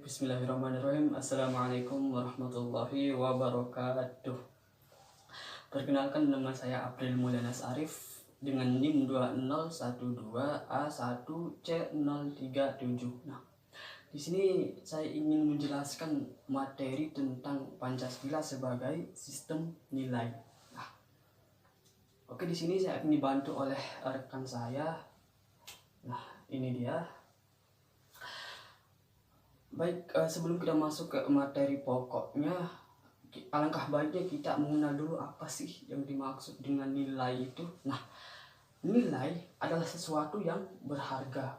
Bismillahirrahmanirrahim. Assalamualaikum warahmatullahi wabarakatuh. Perkenalkan, nama saya April Mulyanas Arif dengan NIM 2012A1C037. Nah, di sini saya ingin menjelaskan materi tentang Pancasila sebagai sistem nilai. Nah, oke, di sini saya akan dibantu oleh rekan saya. Nah, ini dia. Baik, sebelum kita masuk ke materi pokoknya, alangkah baiknya kita mengenal dulu apa sih yang dimaksud dengan nilai itu. Nah, nilai adalah sesuatu yang berharga,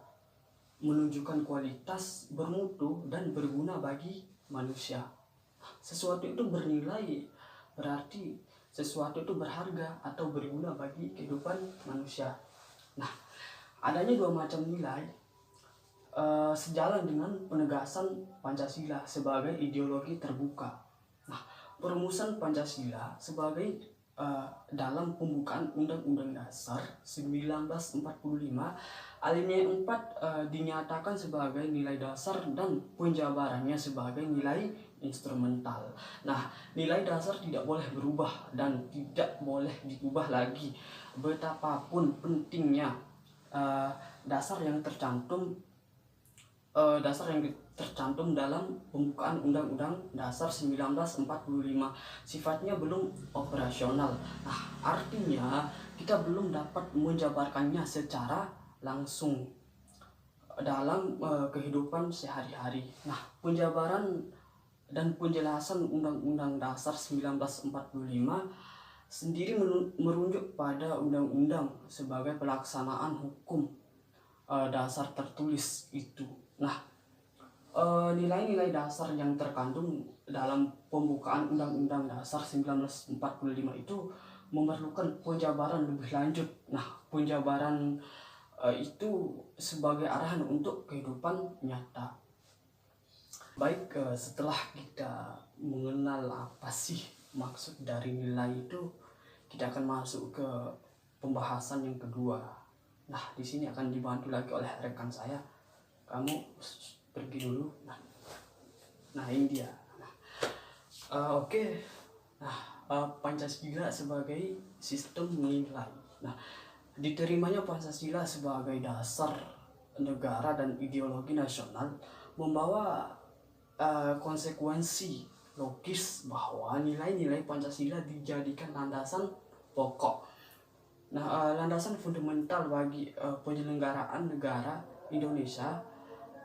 menunjukkan kualitas, bermutu, dan berguna bagi manusia. Sesuatu itu bernilai berarti sesuatu itu berharga atau berguna bagi kehidupan manusia. Nah, adanya dua macam nilai sejalan dengan penegasan Pancasila sebagai ideologi terbuka. Nah, perumusan Pancasila sebagai dalam pembukaan Undang-Undang Dasar 1945 alinea 4 dinyatakan sebagai nilai dasar dan penjabarannya sebagai nilai instrumental. Nah, nilai dasar tidak boleh berubah dan tidak boleh diubah lagi betapapun pentingnya dasar yang tercantum dalam pembukaan Undang-Undang Dasar 1945 sifatnya belum operasional. Nah, artinya kita belum dapat menjabarkannya secara langsung dalam kehidupan sehari-hari. Nah, penjabaran dan penjelasan Undang-Undang Dasar 1945 sendiri merujuk pada undang-undang sebagai pelaksanaan hukum dasar tertulis itu. Nah, nilai-nilai dasar yang terkandung dalam pembukaan Undang-Undang Dasar 1945 itu memerlukan penjabaran lebih lanjut. Nah, penjabaran itu sebagai arahan untuk kehidupan nyata. Baik, setelah kita mengenal apa sih maksud dari nilai itu, kita akan masuk ke pembahasan yang kedua. Nah, di sini akan dibantu lagi oleh rekan saya. Kamu pergi dulu. Nah, ini dia. Oke. Pancasila sebagai sistem nilai. Nah, diterimanya Pancasila sebagai dasar negara dan ideologi nasional membawa konsekuensi logis bahwa nilai-nilai Pancasila dijadikan landasan pokok. Nah, landasan fundamental bagi penyelenggaraan negara Indonesia.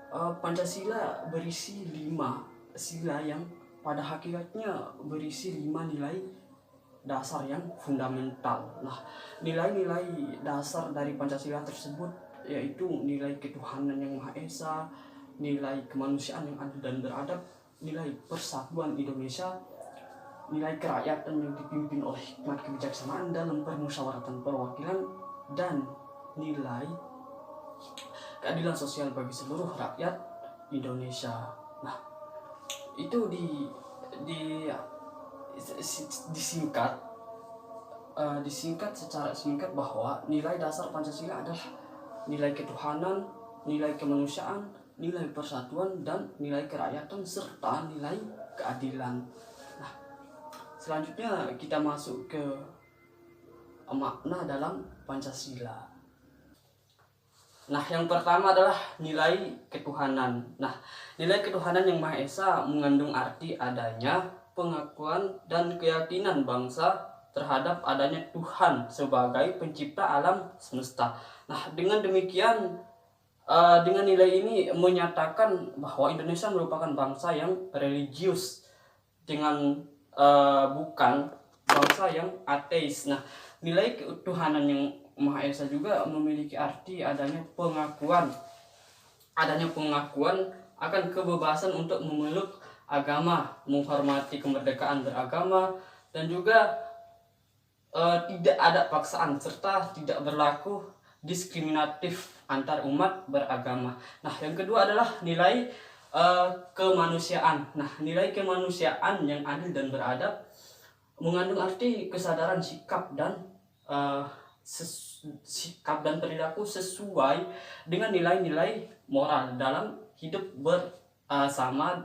Pancasila berisi 5 sila yang pada hakikatnya berisi 5 nilai dasar yang fundamental. Nah, nilai-nilai dasar dari Pancasila tersebut yaitu nilai ketuhanan yang Maha Esa, nilai kemanusiaan yang adil dan beradab, nilai persatuan Indonesia, nilai kerakyatan yang dipimpin oleh hikmat kebijaksanaan dalam permusyawaratan perwakilan, dan nilai keadilan sosial bagi seluruh rakyat Indonesia. Nah, itu disingkat secara singkat bahwa nilai dasar Pancasila adalah nilai ketuhanan, nilai kemanusiaan, nilai persatuan, dan nilai kerakyatan serta nilai keadilan. Nah, selanjutnya kita masuk ke makna dalam Pancasila. Nah, yang pertama adalah nilai ketuhanan. Nah, nilai ketuhanan yang Maha Esa mengandung arti adanya pengakuan dan keyakinan bangsa terhadap adanya Tuhan sebagai pencipta alam semesta. Nah, dengan demikian, dengan nilai ini menyatakan bahwa Indonesia merupakan bangsa yang religius dengan bukan bangsa yang ateis. Nah, nilai ketuhanan yang Maha Esa juga memiliki arti adanya pengakuan akan kebebasan untuk memeluk agama, menghormati kemerdekaan beragama, dan juga tidak ada paksaan serta tidak berlaku diskriminatif antar umat beragama. Nah, yang kedua adalah nilai kemanusiaan. Nah, nilai kemanusiaan yang adil dan beradab mengandung arti kesadaran sikap dan perilaku sesuai dengan nilai-nilai moral dalam hidup sama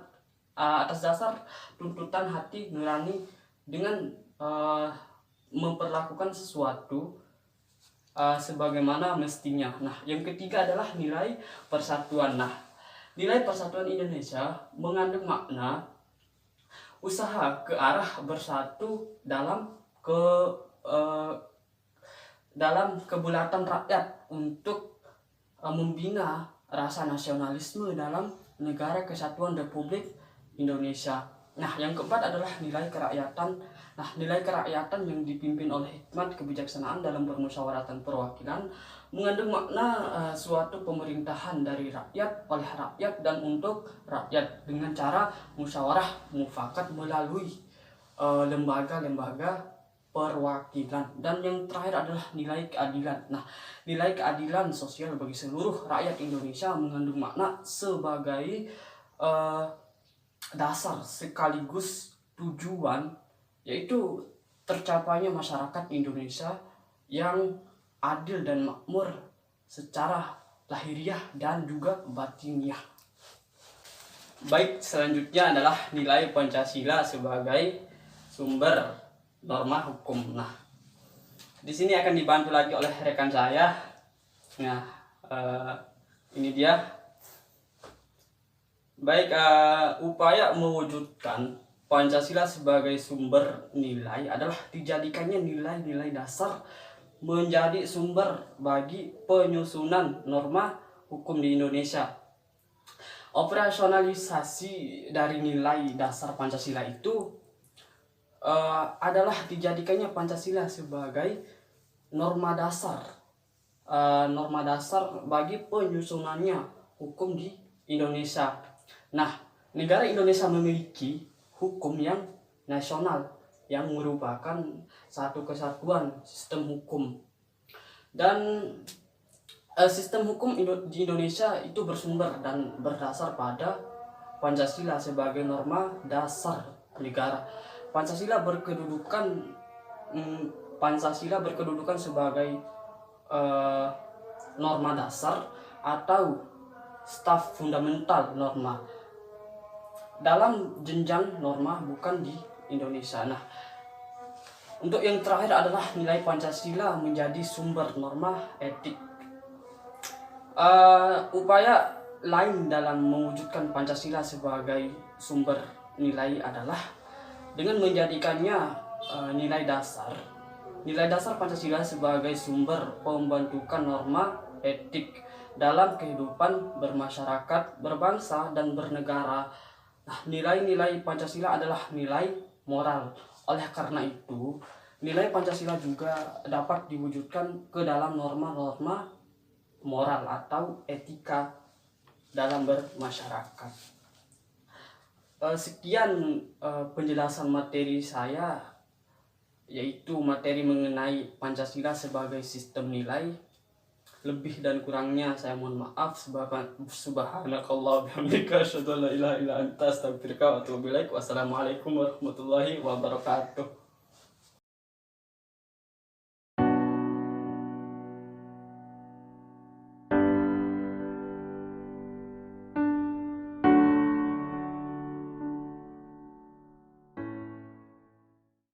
atas dasar tuntutan hati nurani dengan memperlakukan sesuatu sebagaimana mestinya. Nah, yang ketiga adalah nilai persatuan. Nah, nilai persatuan Indonesia mengandung makna usaha ke arah bersatu dalam kebulatan rakyat untuk membina rasa nasionalisme dalam negara kesatuan Republik Indonesia. Nah, yang keempat adalah nilai kerakyatan. Nah, nilai kerakyatan yang dipimpin oleh hikmat kebijaksanaan dalam permusyawaratan perwakilan mengandung makna suatu pemerintahan dari rakyat, oleh rakyat, dan untuk rakyat dengan cara musyawarah mufakat melalui lembaga-lembaga perwakilan. Dan yang terakhir adalah nilai keadilan. Nah, nilai keadilan sosial bagi seluruh rakyat Indonesia mengandung makna sebagai dasar sekaligus tujuan, yaitu tercapainya masyarakat Indonesia yang adil dan makmur secara lahiriah dan juga batiniah. Baik, selanjutnya adalah nilai Pancasila sebagai sumber norma hukum. Nah, di sini akan dibantu lagi oleh rekan saya. Nah, ini dia. Baik, upaya mewujudkan Pancasila sebagai sumber nilai adalah dijadikannya nilai-nilai dasar menjadi sumber bagi penyusunan norma hukum di Indonesia. Operasionalisasi dari nilai dasar Pancasila itu adalah dijadikannya Pancasila sebagai norma dasar bagi penyusunannya hukum di Indonesia. Nah, negara Indonesia memiliki hukum yang nasional yang merupakan satu kesatuan sistem hukum. Dan sistem hukum di Indonesia itu bersumber dan berdasar pada Pancasila sebagai norma dasar negara. Pancasila berkedudukan sebagai norma dasar atau staf fundamental norma dalam jenjang norma bukan di Indonesia. Nah, untuk yang terakhir adalah nilai Pancasila menjadi sumber norma etik. Upaya lain dalam mewujudkan Pancasila sebagai sumber nilai adalah dengan menjadikannya nilai dasar Pancasila sebagai sumber pembentukan norma etik dalam kehidupan bermasyarakat, berbangsa, dan bernegara. Nah, nilai-nilai Pancasila adalah nilai moral. Oleh karena itu, nilai Pancasila juga dapat diwujudkan ke dalam norma-norma moral atau etika dalam bermasyarakat. Sekian penjelasan materi saya, yaitu materi mengenai Pancasila sebagai sistem nilai. Lebih dan kurangnya saya mohon maaf. Subhanakallah bihamdika asyhadu an la ilaha illa anta astaghfiruka wa atubu ilaik. Wassalamualaikum warahmatullahi wabarakatuh.